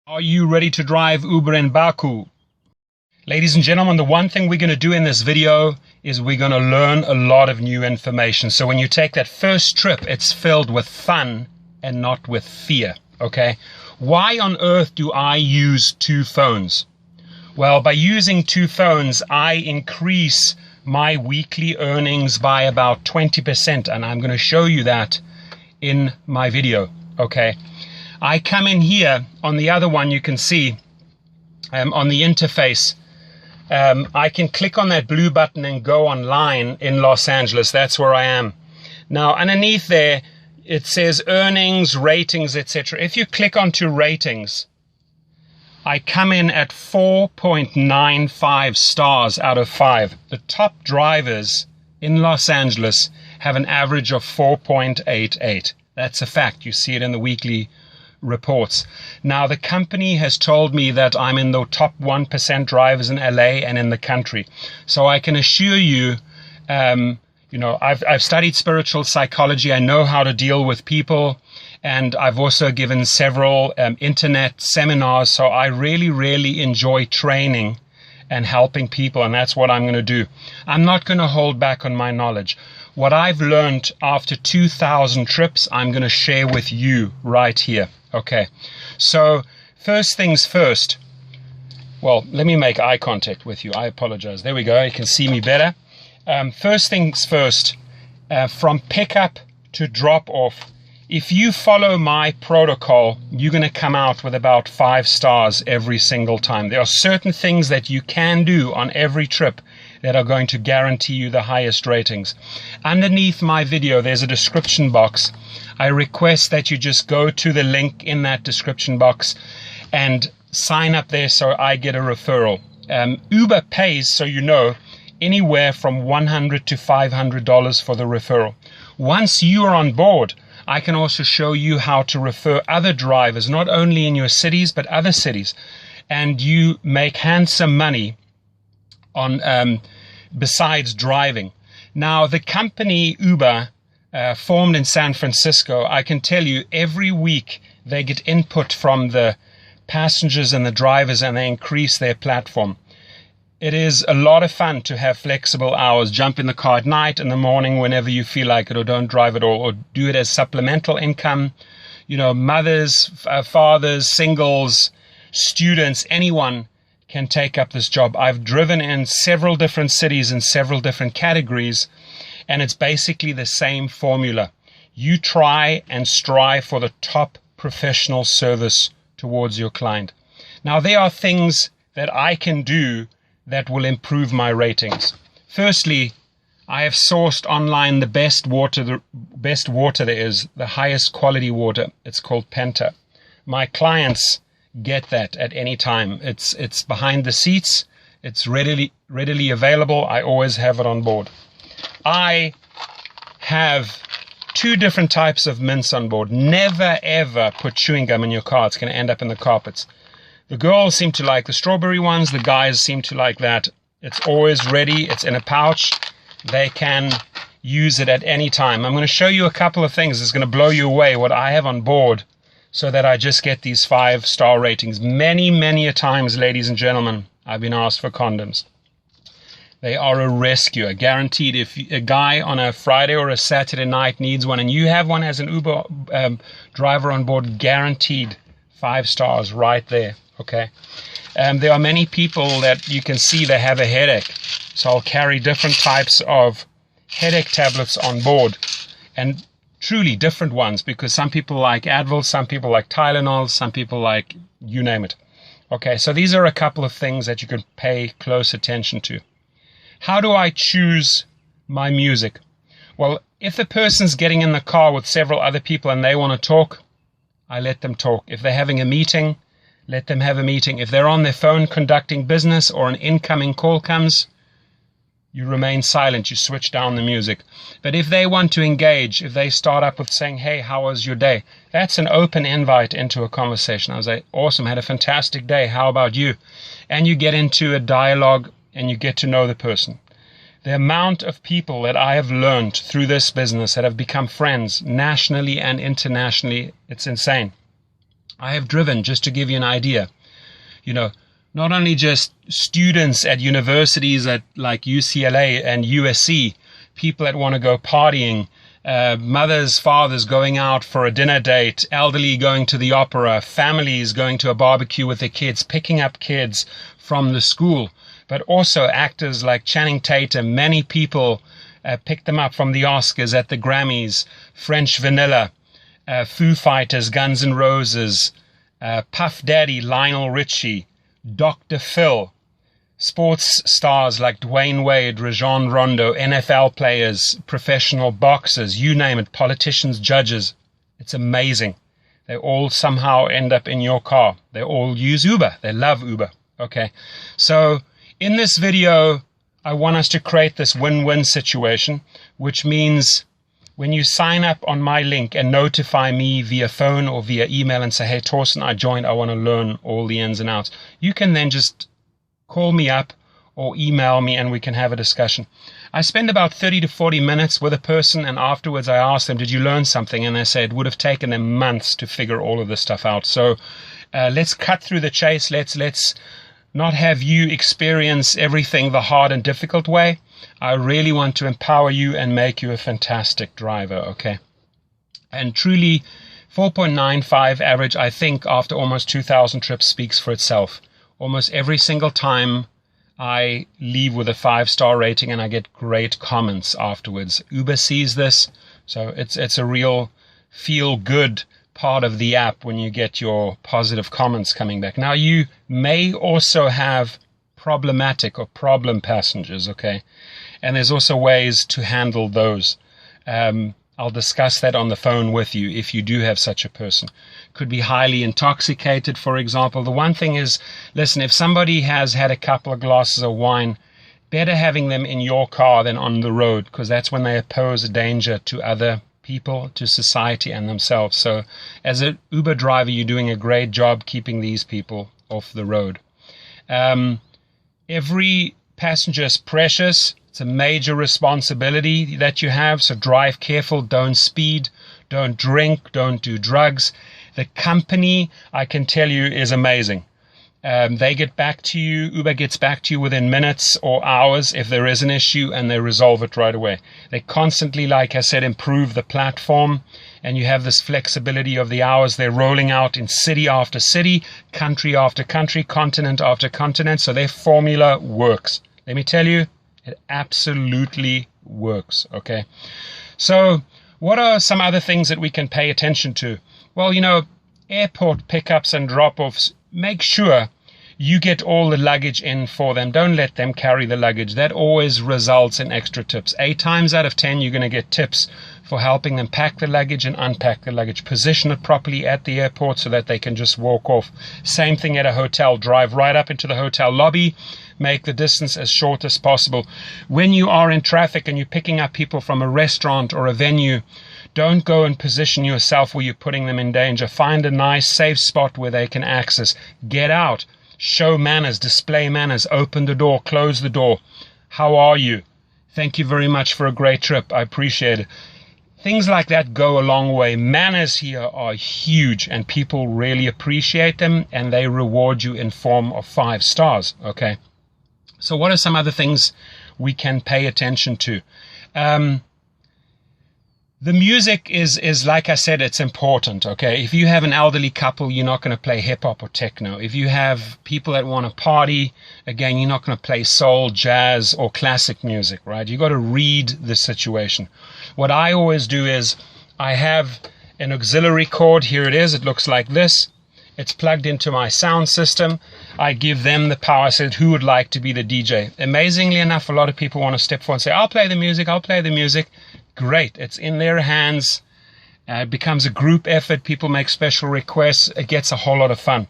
Are you ready to drive Uber in Baku? Ladies and gentlemen, the one thing we're going to do in this video is we're going to learn a lot of new information. So when you take that first trip, it's filled with fun and not with fear, okay? Why on earth do I use two phones? Well, by using two phones, I increase my weekly earnings by about 20%, and I'm going to show you that in my video, okay? I come in here on the other one, you can see on the interface, I can click on that blue button and go online in Los Angeles. That's where I am. Now, underneath there, it says earnings, ratings, etc. If you click onto ratings, I come in at 4.95 stars out of 5. The top drivers in Los Angeles have an average of 4.88. That's a fact. You see it in the weekly reports. Now, the company has told me that I'm in the top 1% drivers in LA and in the country. So I can assure you, I've studied spiritual psychology. I know how to deal with people, and I've also given several internet seminars. So I really, really enjoy training and helping people, and that's what I'm going to do. I'm not going to hold back on my knowledge. What I've learned after 2,000 trips, I'm going to share with you right here. Okay, so first things first. Well, let me make eye contact with you. I apologize. There we go. You can see me better. First things first, from pickup to drop off, if you follow my protocol, you're going to come out with about 5 stars every single time. There are certain things that you can do on every trip that are going to guarantee you the highest ratings. Underneath my video, there's a description box. I request that you just go to the link in that description box and sign up there so I get a referral. Uber pays, so you know, anywhere from $100 to $500 for the referral. Once you are on board, I can also show you how to refer other drivers, not only in your cities, but other cities. And you make handsome money on besides driving. Now, the company Uber, formed in San Francisco, I can tell you every week they get input from the passengers and the drivers, and they increase their platform. It is a lot of fun to have flexible hours. Jump in the car at night, in the morning, whenever you feel like it, or don't drive at all, or do it as supplemental income. You know, mothers, fathers, singles, students, anyone can take up this job. I've driven in several different cities in several different categories, and it's basically the same formula. You try and strive for the top professional service towards your client. Now, there are things that I can do that will improve my ratings. Firstly, I have sourced online the best water there is, the highest quality water. It's called Penta. My clients get that at any time. It's behind the seats. It's readily available. I always have it on board. I have 2 different types of mints on board. Never ever put chewing gum in your car. It's going to end up in the carpets. The girls seem to like the strawberry ones. The guys seem to like that. It's always ready. It's in a pouch. They can use it at any time. I'm going to show you a couple of things. It's going to blow you away what I have on board so that I just get these 5-star ratings. Many, many a times, ladies and gentlemen, I've been asked for condoms. They are a rescue, guaranteed. If a guy on a Friday or a Saturday night needs one and you have one as an Uber driver on board, guaranteed 5 stars right there, okay? There are many people that you can see they have a headache. So I'll carry different types of headache tablets on board, and truly different ones, because some people like Advil, some people like Tylenol, some people like you name it. Okay, so these are a couple of things that you can pay close attention to. How do I choose my music? Well, if the person's getting in the car with several other people and they want to talk, I let them talk. If they're having a meeting, let them have a meeting. If they're on their phone conducting business or an incoming call comes, you remain silent, you switch down the music. But if they want to engage, if they start up with saying, hey, how was your day? That's an open invite into a conversation. I was like, awesome, had a fantastic day. How about you? And you get into a dialogue and you get to know the person. The amount of people that I have learned through this business that have become friends nationally and internationally, it's insane. I have driven, just to give you an idea, you know, not only just students at universities at like UCLA and USC, people that want to go partying, mothers, fathers going out for a dinner date, elderly going to the opera, families going to a barbecue with their kids, picking up kids from the school, but also actors like Channing Tatum. Many people picked them up from the Oscars, at the Grammys, French Vanilla, Foo Fighters, Guns N' Roses, Puff Daddy, Lionel Richie, Dr. Phil, sports stars like Dwayne Wade, Rajon Rondo, NFL players, professional boxers, you name it, politicians, judges. It's amazing. They all somehow end up in your car. They all use Uber. They love Uber. Okay. So in this video, I want us to create this win-win situation, which means when you sign up on my link and notify me via phone or via email and say, hey, Torsten, I joined, I want to learn all the ins and outs, you can then just call me up or email me and we can have a discussion. I spend about 30 to 40 minutes with a person, and afterwards I ask them, did you learn something? And they say it would have taken them months to figure all of this stuff out. So let's cut through the chase. Let's not have you experience everything the hard and difficult way. I really want to empower you and make you a fantastic driver, okay? And truly, 4.95 average, I think, after almost 2,000 trips speaks for itself. Almost every single time I leave with a 5-star rating and I get great comments afterwards. Uber sees this, so it's a real feel-good part of the app when you get your positive comments coming back. Now, you may also have problematic or problem passengers, okay? And there's also ways to handle those. I'll discuss that on the phone with you if you do have such a person. Could be highly intoxicated, for example. The one thing is, listen, if somebody has had a couple of glasses of wine, better having them in your car than on the road, because that's when they pose a danger to other people, to society and themselves. So as an Uber driver, you're doing a great job keeping these people off the road. Every passenger is precious. It's a major responsibility that you have, so drive careful, don't speed, don't drink, don't do drugs. The company, I can tell you, is amazing. They get back to you, Uber gets back to you within minutes or hours if there is an issue, and they resolve it right away. They constantly, like I said, improve the platform, and you have this flexibility of the hours. They're rolling out in city after city, country after country, continent after continent, so their formula works. Let me tell you, it absolutely works, okay? So what are some other things that we can pay attention to? Well, you know, airport pickups and drop-offs, make sure you get all the luggage in for them. Don't let them carry the luggage. That always results in extra tips. 8 times out of 10, you're going to get tips for helping them pack the luggage and unpack the luggage. Position it properly at the airport so that they can just walk off. Same thing at a hotel. Drive right up into the hotel lobby. Make the distance as short as possible. When you are in traffic and you're picking up people from a restaurant or a venue, don't go and position yourself where you're putting them in danger. Find a nice, safe spot where they can access. Get out. Show manners. Display manners. Open the door. Close the door. How are you? Thank you very much for a great trip. I appreciate it. Things like that go a long way. Manners here are huge, and people really appreciate them, and they reward you in form of 5 stars. Okay. So what are some other things we can pay attention to? The music is, like I said, it's important, okay? If you have an elderly couple, you're not going to play hip-hop or techno. If you have people that want to party, again, you're not going to play soul, jazz, or classic music, right? You've got to read the situation. What I always do is I have an auxiliary cord. Here it is. It looks like this. It's plugged into my sound system. I give them the power. I said, who would like to be the DJ? Amazingly enough, a lot of people want to step forward and say, I'll play the music, I'll play the music. Great. It's in their hands. It becomes a group effort. People make special requests. It gets a whole lot of fun.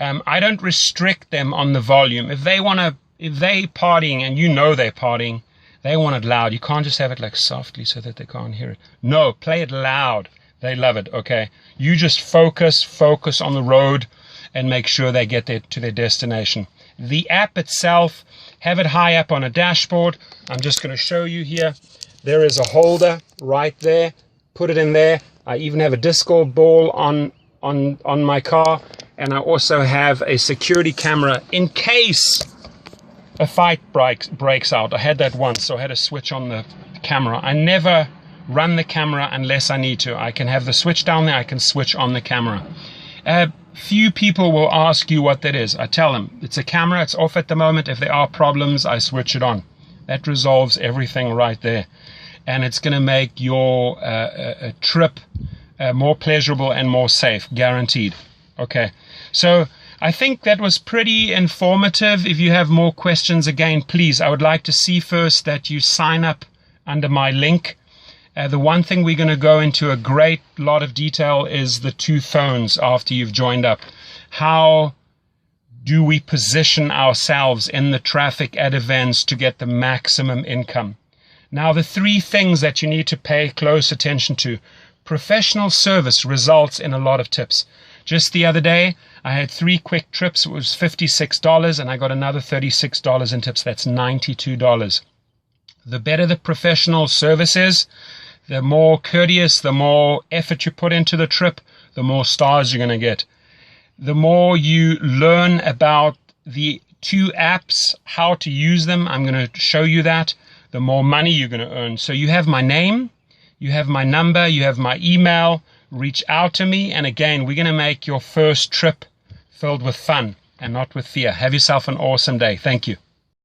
I don't restrict them on the volume. If they partying and you know they're partying, they want it loud. You can't just have it like softly so that they can't hear it. No, play it loud. They love it, okay? You just focus on the road and make sure they get to their destination. The app itself, have it high up on a dashboard. I'm just going to show you here. There is a holder right there. Put it in there. I even have a disco ball on on my car, and I also have a security camera in case a fight breaks out. I had that once, so I had to switch on the camera. I never run the camera unless I need to. I can have the switch down there, I can switch on the camera. Few people will ask you what that is. I tell them, it's a camera, it's off at the moment. If there are problems, I switch it on. That resolves everything right there. And it's going to make your trip more pleasurable and more safe, guaranteed. Okay, so I think that was pretty informative. If you have more questions, again, please, I would like to see first that you sign up under my link. The one thing we're going to go into a great lot of detail is the 2 phones after you've joined up. How do we position ourselves in the traffic at events to get the maximum income? Now, the 3 things that you need to pay close attention to. Professional service results in a lot of tips. Just the other day, I had 3 quick trips. It was $56, and I got another $36 in tips. That's $92. The better the professional service is, the more courteous, the more effort you put into the trip, the more stars you're going to get. The more you learn about the 2 apps, how to use them, I'm going to show you that, the more money you're going to earn. So you have my name, you have my number, you have my email. Reach out to me. And again, we're going to make your first trip filled with fun and not with fear. Have yourself an awesome day. Thank you.